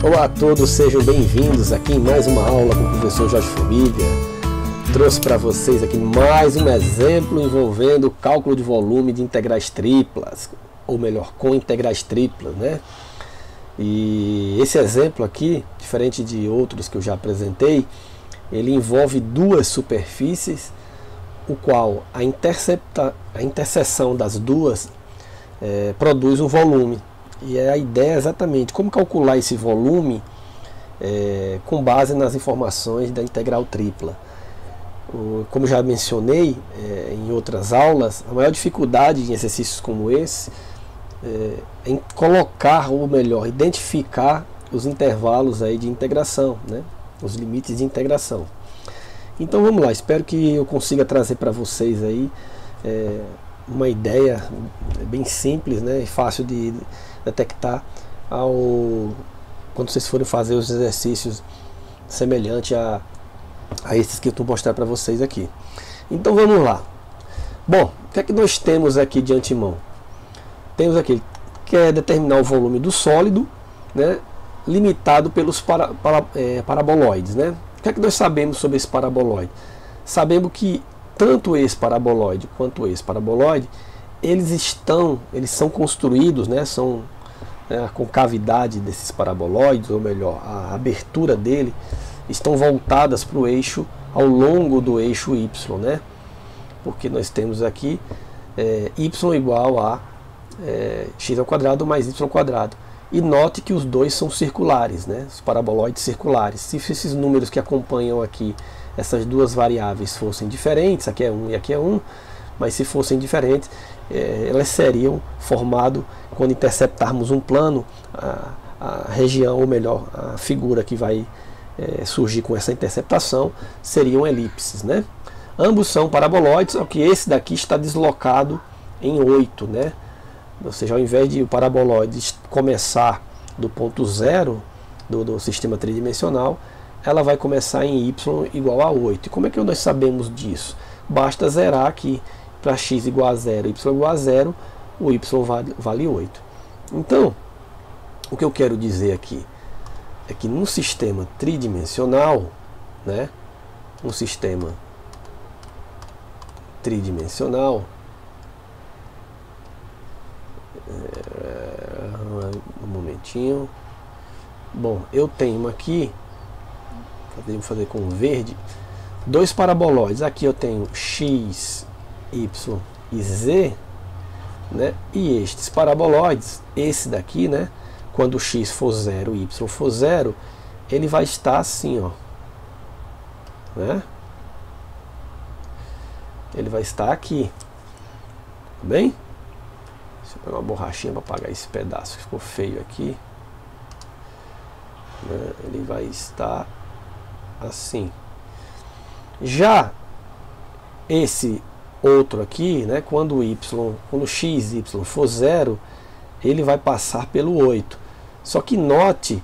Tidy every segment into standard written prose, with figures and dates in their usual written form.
Olá a todos, sejam bem-vindos aqui em mais uma aula com o professor Jorge Formiga. Trouxe para vocês aqui mais um exemplo envolvendo o cálculo de volume de integrais triplas, ou melhor, com integrais triplas, né? E esse exemplo aqui, diferente de outros que eu já apresentei, ele envolve duas superfícies, o qual a interseção das duas produz um volume. E a ideia é exatamente como calcular esse volume com base nas informações da integral tripla. Como já mencionei em outras aulas, a maior dificuldade em exercícios como esse é em colocar, ou melhor, identificar os intervalos aí de integração, né? Os limites de integração. Então vamos lá, espero que eu consiga trazer para vocês aí uma ideia bem simples, né, e fácil de detectar quando vocês forem fazer os exercícios semelhantes a esses que eu estou mostrando para vocês aqui. Então vamos lá. Bom, o que é que nós temos aqui de antemão? Temos aqui que é determinar o volume do sólido, né, limitado pelos paraboloides, né? O que é que nós sabemos sobre esse paraboloide? Sabemos que tanto esse paraboloide quanto esse paraboloide, eles são construídos, né, a concavidade desses paraboloides, ou melhor, a abertura dele, estão voltadas para o eixo, ao longo do eixo Y, né? Porque nós temos aqui Y igual a x ao quadrado mais y ao quadrado. E note que os dois são circulares, né? Os paraboloides circulares. Se esses números que acompanham aqui, essas duas variáveis fossem diferentes, aqui é 1 e aqui é 1, mas se fossem diferentes, elas seriam formadas, quando interceptarmos um plano, a região, ou melhor, a figura que vai surgir com essa interceptação, seriam elipses, né? Ambos são paraboloides, só que esse daqui está deslocado em 8, né? Ou seja, ao invés de o paraboloide começar do ponto 0 do sistema tridimensional, ela vai começar em y igual a 8. E como é que nós sabemos disso? Basta zerar aqui. Para x igual a 0 e y igual a 0, o y vale 8. Então, o que eu quero dizer aqui é que num sistema tridimensional, né, um um momentinho. Bom, eu tenho aqui, vou fazer com verde, dois paraboloides. Aqui eu tenho x, y e z, né? E estes paraboloides, esse daqui, né, quando x for 0 e y for 0, ele vai estar assim, ó, né? Ele vai estar aqui, tá bem? Deixa eu pegar uma borrachinha para apagar esse pedaço que ficou feio aqui, né? Ele vai estar assim. Já esse outro aqui, né, quando x e y for 0, ele vai passar pelo 8. Só que note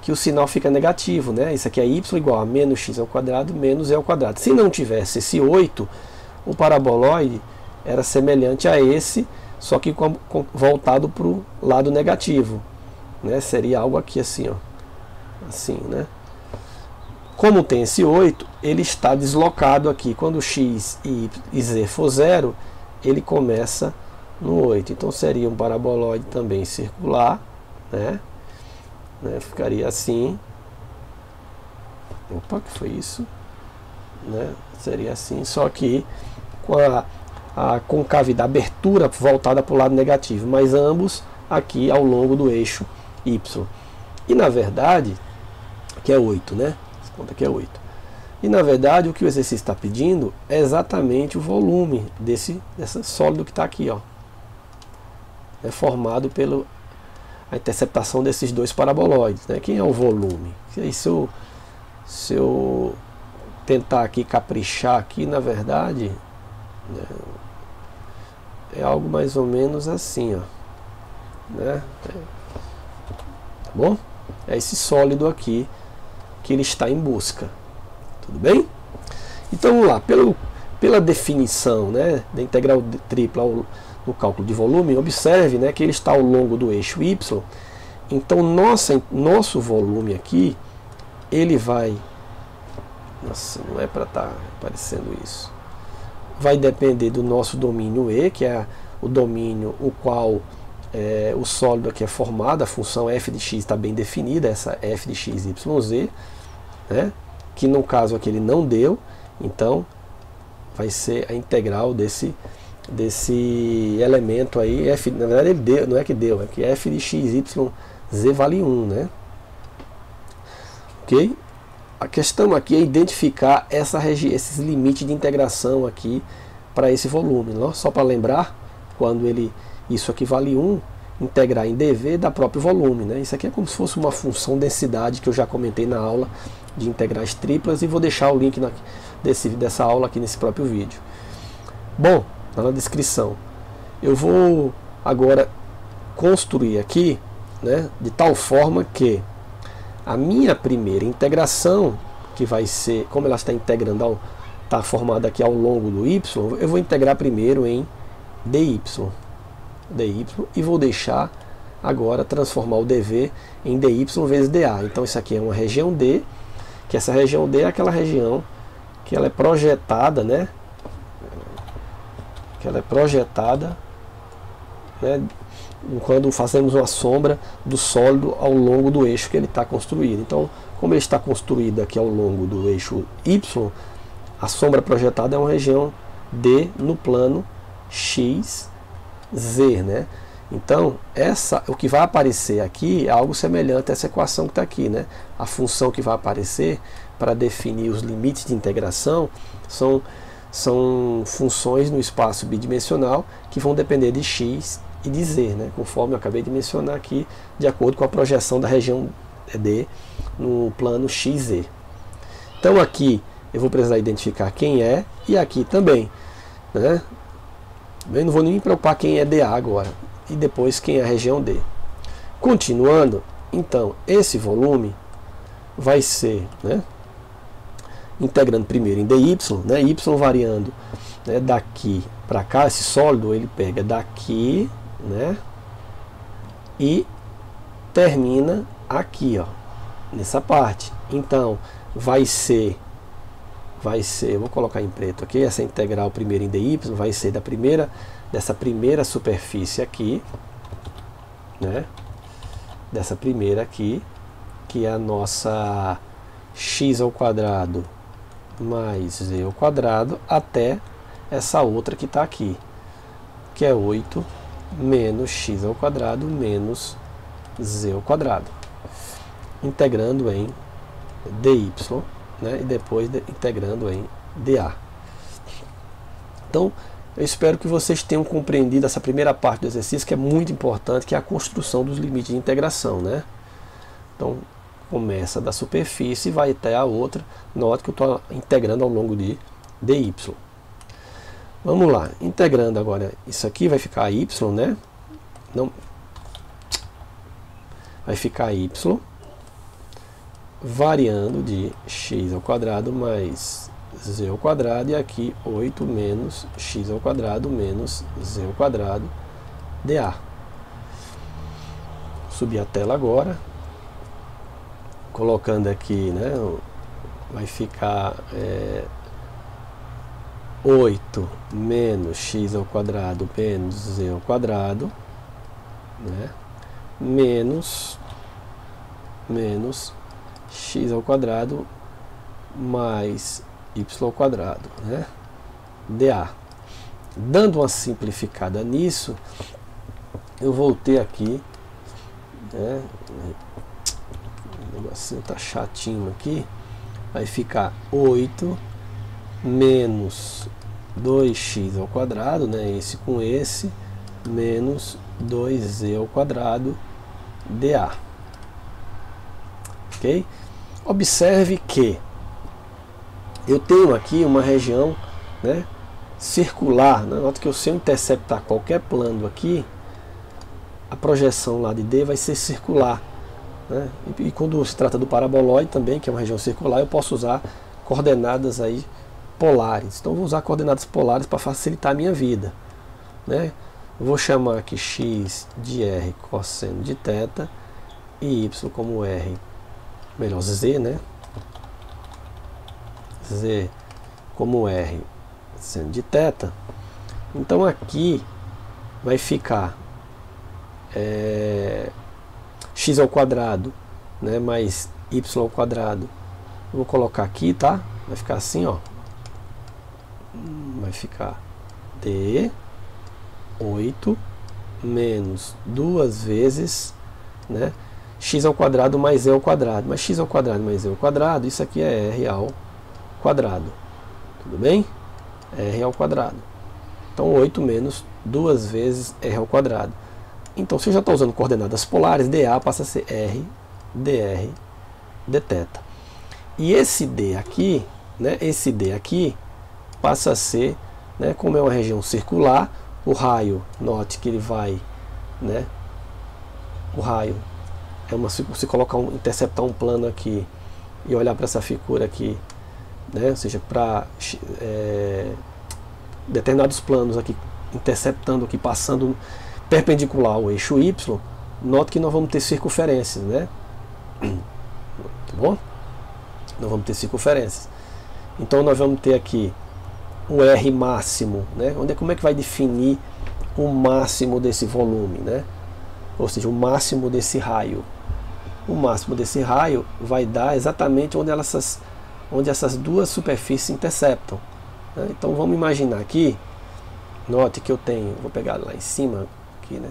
que o sinal fica negativo, né? Isso aqui é y igual a menos x ao quadrado menos e ao quadrado. Se não tivesse esse 8, o paraboloide era semelhante a esse, só que voltado para o lado negativo, né? Seria algo aqui assim, ó, assim, né? Como tem esse 8, ele está deslocado aqui. Quando x e z for 0, ele começa no 8. Então seria um paraboloide também circular, né? Ficaria assim. Opa, que foi isso? Né? Seria assim, só que com a concavidade, a abertura voltada para o lado negativo, mas ambos aqui ao longo do eixo Y. E na verdade, aqui é 8, né? Aqui é 8. E na verdade o que o exercício está pedindo é exatamente o volume desse sólido que está aqui, ó. É formado pela interceptação desses dois paraboloides, né? Quem é o volume? E aí, se eu tentar aqui caprichar aqui, na verdade, né, é algo mais ou menos assim, ó, né? Tá bom? É esse sólido aqui que ele está em busca. Tudo bem? Então vamos lá, pela definição, né, da integral tripla no cálculo de volume, observe, né, que ele está ao longo do eixo y. Então nosso volume aqui, ele vai... Nossa, não é para estar aparecendo isso. Vai depender do nosso domínio E, que é o domínio o qual o sólido aqui é formado, a função f de x está bem definida, essa f de x, y, z, né, que no caso aqui ele não deu, então vai ser a integral desse elemento aí, f, na verdade ele deu, não é que deu, é que f de x, y, z vale 1, né? Ok? A questão aqui é identificar esses limites de integração aqui para esse volume, não? Só para lembrar, quando isso aqui vale 1, integrar em dv dá próprio volume, né? Isso aqui é como se fosse uma função densidade que eu já comentei na aula de integrais triplas, e vou deixar o link dessa aula aqui nesse próprio vídeo. Bom, na descrição. Eu vou agora construir aqui, né, de tal forma que a minha primeira integração, que vai ser, como ela está integrando, está formada aqui ao longo do y, eu vou integrar primeiro em dy, e vou deixar agora transformar o dv em dy vezes dA. Então isso aqui é uma região D, que essa região D é aquela região que ela é projetada, né? Que ela é projetada, né, quando fazemos uma sombra do sólido ao longo do eixo que ele está construído. Então, como ele está construído aqui ao longo do eixo Y, a sombra projetada é uma região D no plano X, Z, né? Então, o que vai aparecer aqui é algo semelhante a essa equação que está aqui, né? A função que vai aparecer para definir os limites de integração são funções no espaço bidimensional que vão depender de x e de z, né? Conforme eu acabei de mencionar aqui, de acordo com a projeção da região D no plano XZ. Então aqui eu vou precisar identificar quem é, e aqui também, né? Eu não vou nem me preocupar quem é dA agora, e depois quem é a região D. Continuando, então, esse volume vai ser, né, integrando primeiro em dy, né, y variando, né, daqui para cá, esse sólido ele pega daqui, né, e termina aqui, ó, nessa parte. Então vai ser, eu vou colocar em preto aqui, essa integral primeiro em dy vai ser dessa primeira superfície aqui, né, dessa primeira aqui, que é a nossa x ao quadrado mais z ao quadrado, até essa outra que está aqui, que é 8 menos x ao quadrado menos z ao quadrado, integrando em dy, né, e depois integrando em dA. Então, eu espero que vocês tenham compreendido essa primeira parte do exercício, que é muito importante, que é a construção dos limites de integração, né? Então, começa da superfície e vai até a outra. Note que eu estou integrando ao longo de dy. Vamos lá, integrando agora isso aqui, vai ficar y, né? Não, vai ficar y variando de x ao quadrado mais z ao quadrado, e aqui 8 menos x ao quadrado menos z ao quadrado dA. Subir a tela agora, colocando aqui, né, vai ficar 8 menos x ao quadrado menos z ao quadrado, né, menos x ao quadrado mais y ao quadrado, né, dA. Dando uma simplificada nisso, eu voltei aqui, né, o negocinho tá chatinho aqui, vai ficar 8 menos 2x ao quadrado, né, esse com esse, menos 2z ao quadrado dA. Ok? Observe que eu tenho aqui uma região, né, circular, né? Nota que se eu interceptar qualquer plano aqui, a projeção lá de D vai ser circular, né? E quando se trata do paraboloide também, que é uma região circular, eu posso usar coordenadas aí polares. Então eu vou usar coordenadas polares para facilitar a minha vida, né? Eu vou chamar aqui x de r cosseno de θ e y como r, melhor z, né? Z como r seno de θ. Então aqui vai ficar x ao quadrado, né, mais y ao quadrado. Eu vou colocar aqui, tá? Vai ficar assim, ó. Vai ficar d 8 menos 2 vezes, né, x ao quadrado mais e ao quadrado. Mas x ao quadrado mais e ao quadrado, isso aqui é r ao quadrado. Tudo bem? R ao quadrado. Então 8 menos 2 vezes r ao quadrado. Então, se eu já estou usando coordenadas polares, dA passa a ser r dr dθ. E esse d aqui, né, esse d aqui passa a ser, né, como é uma região circular, o raio, note que ele vai, né, o raio é uma, se colocar interceptar um plano aqui e olhar para essa figura aqui, né, ou seja, para determinados planos aqui, interceptando aqui, passando perpendicular ao eixo Y, note que nós vamos ter circunferências, né? Tá bom? Nós vamos ter circunferências. Então nós vamos ter aqui o R máximo, né? Como é que vai definir o máximo desse volume, né? Ou seja, o máximo desse raio. O máximo desse raio vai dar exatamente onde essas duas superfícies interceptam, né? Então vamos imaginar aqui, note que eu tenho, vou pegar lá em cima, aqui, né?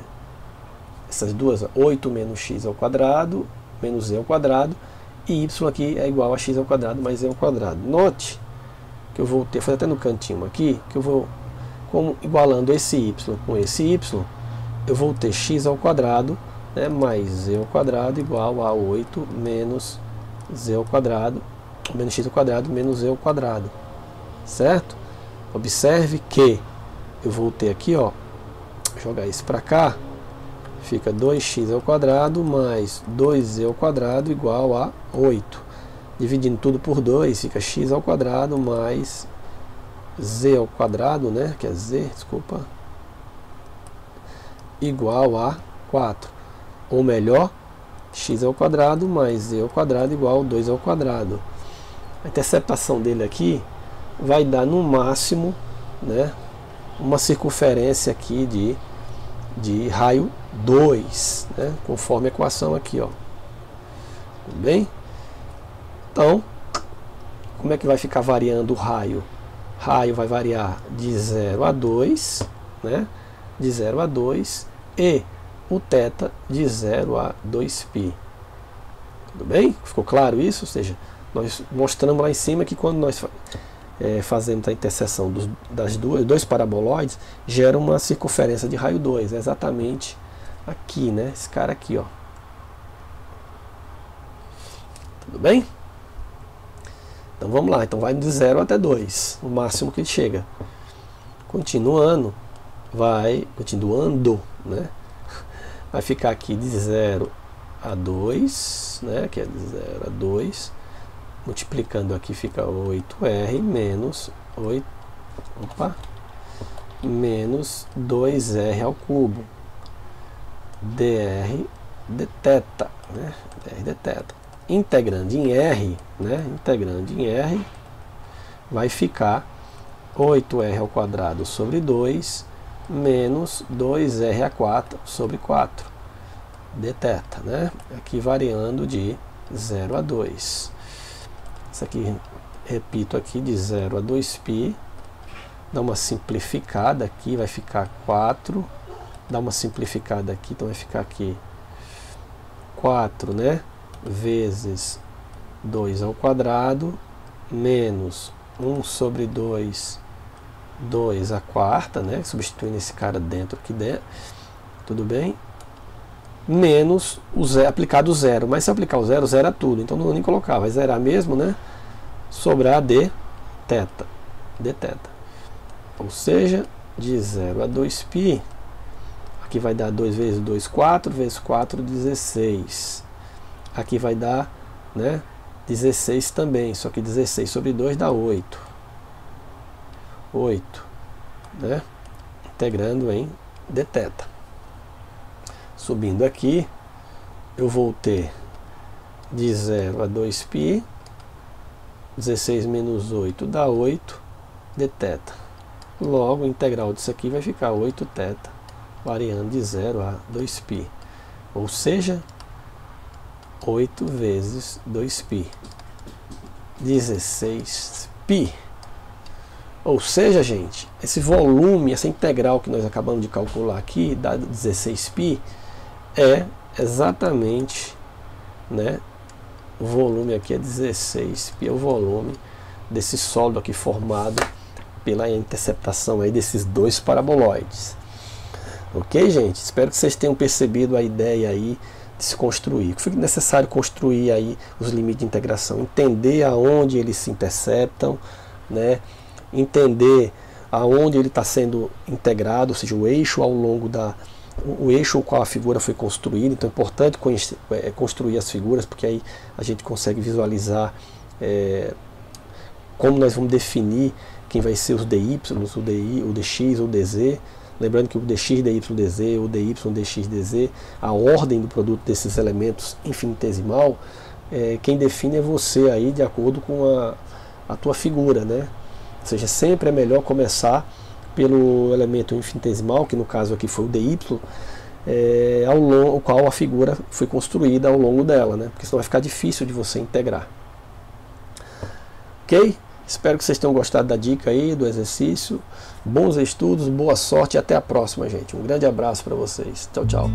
Essas duas, 8 menos x ao quadrado, menos e ao quadrado, e y aqui é igual a x ao quadrado mais e ao quadrado. Note que eu vou ter, fazer até no cantinho aqui, que eu vou, como igualando esse y com esse y, eu vou ter x ao quadrado, né, mais e ao quadrado igual a 8 menos z ao quadrado, menos x ao quadrado menos e ao quadrado. Certo? Observe que eu vou ter aqui, ó, jogar isso para cá, fica 2x ao quadrado mais 2z ao quadrado igual a 8. Dividindo tudo por 2, fica x ao quadrado mais z ao quadrado, né, que é z, desculpa, igual a 4. Ou melhor, x ao quadrado mais z ao quadrado igual a 2 ao quadrado. A interceptação dele aqui vai dar no máximo, né, uma circunferência aqui de raio 2, né, conforme a equação aqui, ó. Tudo bem? Então, como é que vai ficar variando o raio? Raio vai variar de 0 a 2, né, de 0 a 2, e o θ de 0 a 2π. Tudo bem? Ficou claro isso? Ou seja, nós mostramos lá em cima que quando nós fazemos a interseção das dois paraboloides, gera uma circunferência de raio 2, é exatamente aqui, né? Esse cara aqui, ó. Tudo bem? Então vamos lá, então vai de 0 até 2, o máximo que ele chega. Continuando, né? Vai ficar aqui de 0 a 2, né? Que é de 0 a 2. Multiplicando aqui fica 8r menos 8, menos 2r ao cubo dr dθ, né? Dr dθ. Integrando em r, né? Integrando em r, vai ficar 8r ao quadrado sobre 2 menos 2r a 4 sobre 4 dθ, né? Aqui variando de 0 a 2. Isso aqui, repito aqui, de 0 a 2π, dá uma simplificada aqui, vai ficar 4, dá uma simplificada aqui, então vai ficar aqui 4, né, vezes 2 ao quadrado, menos 1 sobre 2, 2 a quarta, né, substituindo esse cara dentro aqui dentro, tudo bem? Menos o zero, aplicado o zero, mas se aplicar o zero, zera tudo, então não vou nem colocar, vai zerar mesmo, né? Sobrar dθ. Ou seja, de 0 a 2π, aqui vai dar 2 vezes 2, 4, vezes 4, 16. Aqui vai dar, né, 16 também, só que 16 sobre 2 dá 8. 8, né? Integrando em dθ. Subindo aqui, eu vou ter de 0 a 2π, 16 menos 8 dá 8 dθ. Logo, a integral disso aqui vai ficar 8θ, variando de 0 a 2π. Ou seja, 8 vezes 2π, 16π. Ou seja, gente, esse volume, essa integral que nós acabamos de calcular aqui, da 16π, é exatamente, né, o volume aqui é 16π, é o volume desse sólido aqui formado pela interceptação aí desses dois paraboloides. Ok, gente? Espero que vocês tenham percebido a ideia aí de se construir. Foi necessário construir aí os limites de integração, entender aonde eles se interceptam, né? Entender aonde ele está sendo integrado, ou seja, o eixo ao longo o eixo ao qual a figura foi construída. Então é importante construir as figuras, porque aí a gente consegue visualizar como nós vamos definir quem vai ser os dy, o dy, o dx, o dz. Lembrando que o dx, dy, dz, o dy, dx, dz, a ordem do produto desses elementos infinitesimal, quem define é você aí, de acordo com a tua figura, né? Ou seja, sempre é melhor começar pelo elemento infinitesimal, que no caso aqui foi o dy, ao qual a figura foi construída ao longo dela, né? Porque senão vai ficar difícil de você integrar. Ok? Espero que vocês tenham gostado da dica aí, do exercício. Bons estudos, boa sorte e até a próxima, gente. Um grande abraço para vocês. Tchau, tchau.